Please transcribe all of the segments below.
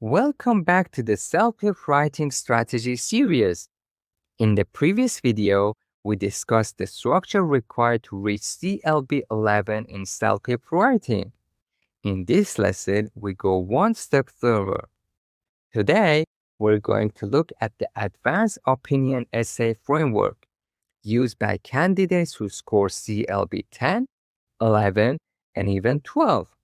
Welcome back to the CELPIP Writing Strategy series. In the previous video, we discussed the structure required to reach CLB 11 in CELPIP writing. In this lesson, we go one step further. Today, we're going to look at the advanced opinion essay framework used by candidates who score CLB 10, 11, and even 12.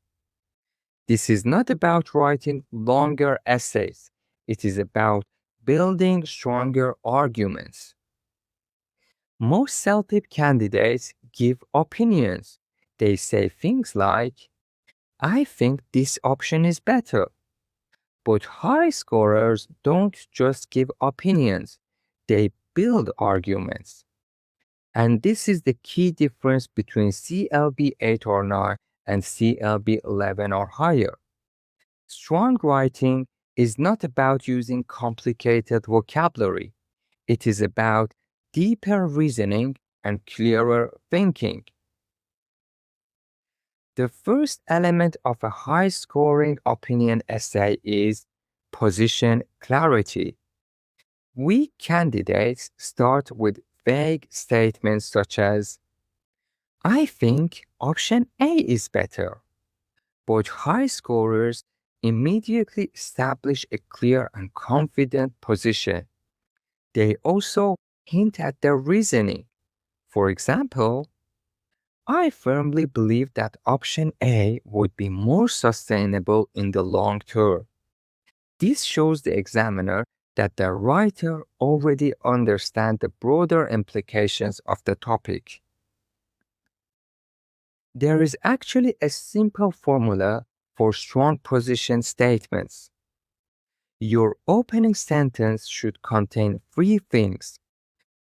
This is not about writing longer essays. It is about building stronger arguments. Most CELPIP candidates give opinions. They say things like, I think this option is better. But high scorers don't just give opinions. They build arguments. And this is the key difference between CLB 8 or 9 and CLB 11 or higher. Strong writing is not about using complicated vocabulary. It is about deeper reasoning and clearer thinking. The first element of a high-scoring opinion essay is position clarity. Weak candidates start with vague statements such as, I think option A is better. But high scorers immediately establish a clear and confident position. They also hint at their reasoning. For example, I firmly believe that option A would be more sustainable in the long term. This shows the examiner that the writer already understands the broader implications of the topic. There is actually a simple formula for strong position statements. Your opening sentence should contain three things.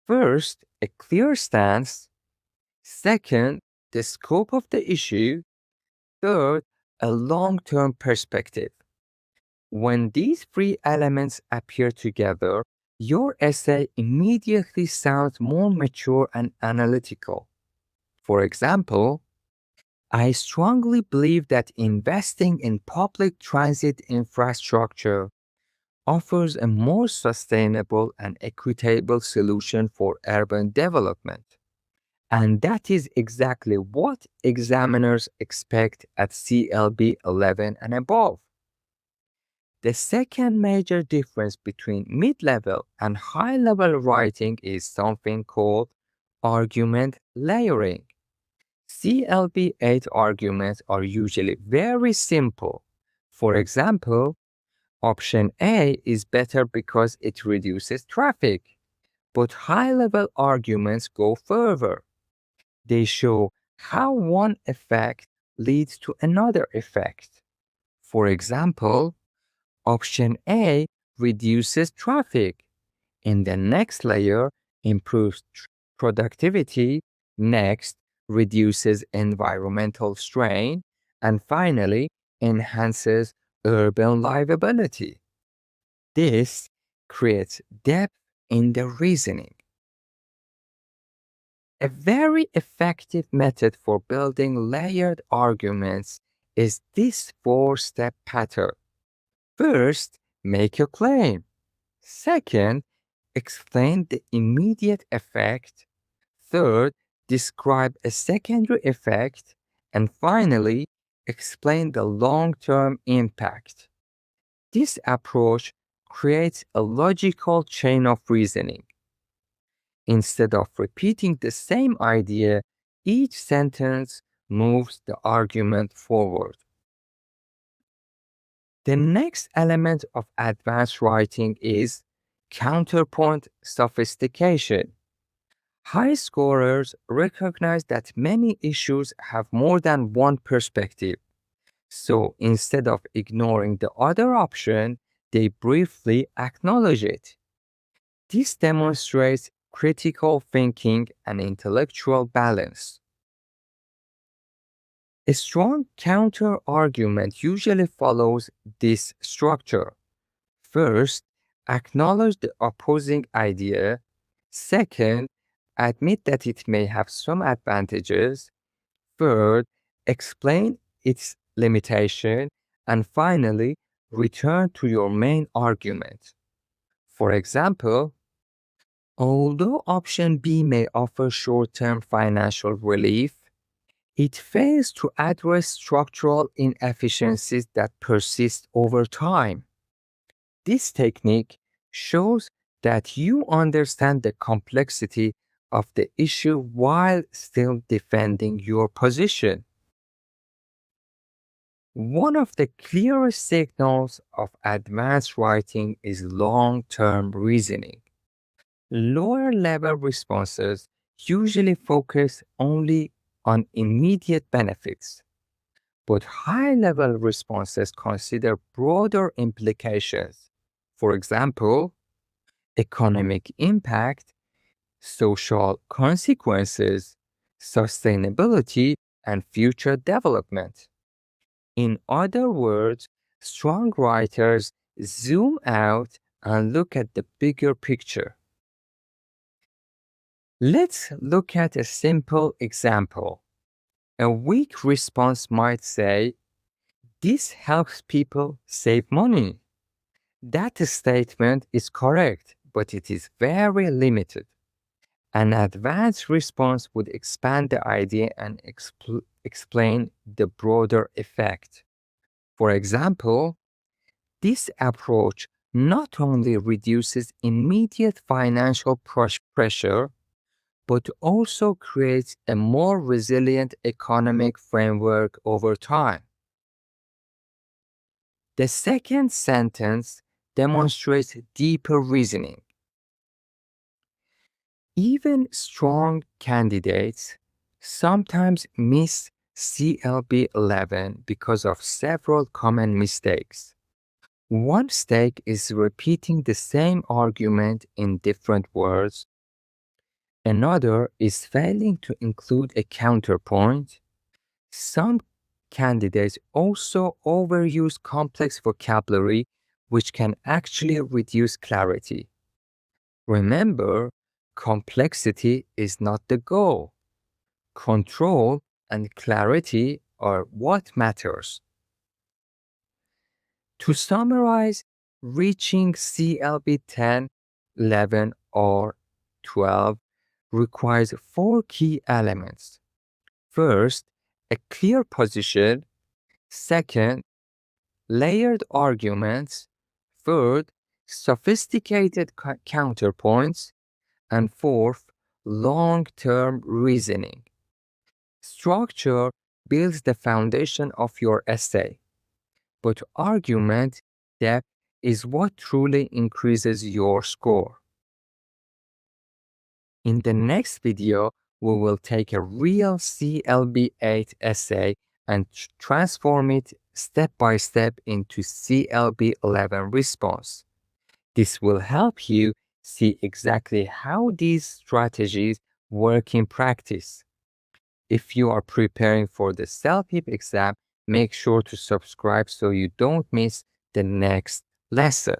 First, a clear stance. Second, the scope of the issue. Third, a long-term perspective. When these three elements appear together, your essay immediately sounds more mature and analytical. For example, I strongly believe that investing in public transit infrastructure offers a more sustainable and equitable solution for urban development. And that is exactly what examiners expect at CLB 11 and above. The second major difference between mid-level and high-level writing is something called argument layering. CLB 8 arguments are usually very simple. For example, option A is better because it reduces traffic. But high-level arguments go further. They show how one effect leads to another effect. For example, option A reduces traffic. In the next layer, improves productivity. Next, reduces environmental strain. And finally, enhances urban livability. This creates depth in the reasoning. A very effective method for building layered arguments is this four-step pattern. First, make a claim. Second, explain the immediate effect. Third, describe a secondary effect. And finally, explain the long-term impact. This approach creates a logical chain of reasoning. Instead of repeating the same idea, each sentence moves the argument forward. The next element of advanced writing is counterpoint sophistication. High scorers recognize that many issues have more than one perspective. So instead of ignoring the other option, they briefly acknowledge it. This demonstrates critical thinking and intellectual balance. A strong counter-argument usually follows this structure. First, acknowledge the opposing idea. Second, admit that it may have some advantages. Third, explain its limitation. And finally, return to your main argument. For example, although option B may offer short-term financial relief, it fails to address structural inefficiencies that persist over time. This technique shows that you understand the complexity of the issue while still defending your position. One of the clearest signals of advanced writing is long-term reasoning. Lower-level responses usually focus only on immediate benefits, but high-level responses consider broader implications. For example, economic impact, social consequences, sustainability, and future development. In other words, strong writers zoom out and look at the bigger picture. Let's look at a simple example. A weak response might say, "This helps people save money." That statement is correct, but it is very limited. An advanced response would expand the idea and explain the broader effect. For example, this approach not only reduces immediate financial pressure, but also creates a more resilient economic framework over time. The second sentence demonstrates deeper reasoning. Even strong candidates sometimes miss CLB 11 because of several common mistakes. One mistake is repeating the same argument in different words. Another is failing to include a counterpoint. Some candidates also overuse complex vocabulary, which can actually reduce clarity. Remember, complexity is not the goal. Control and clarity are what matters. To summarize, reaching CLB 10, 11, or 12 requires 4 key elements. First, a clear position. Second, layered arguments. Third, sophisticated counterpoints. And fourth, long-term reasoning. Structure builds the foundation of your essay, but argument depth is what truly increases your score. In the next video, we will take a real CLB 8 essay and transform it step by step into CLB 11 response. This will help you see exactly how these strategies work in practice. If you are preparing for the CELPIP exam, make sure to subscribe so you don't miss the next lesson.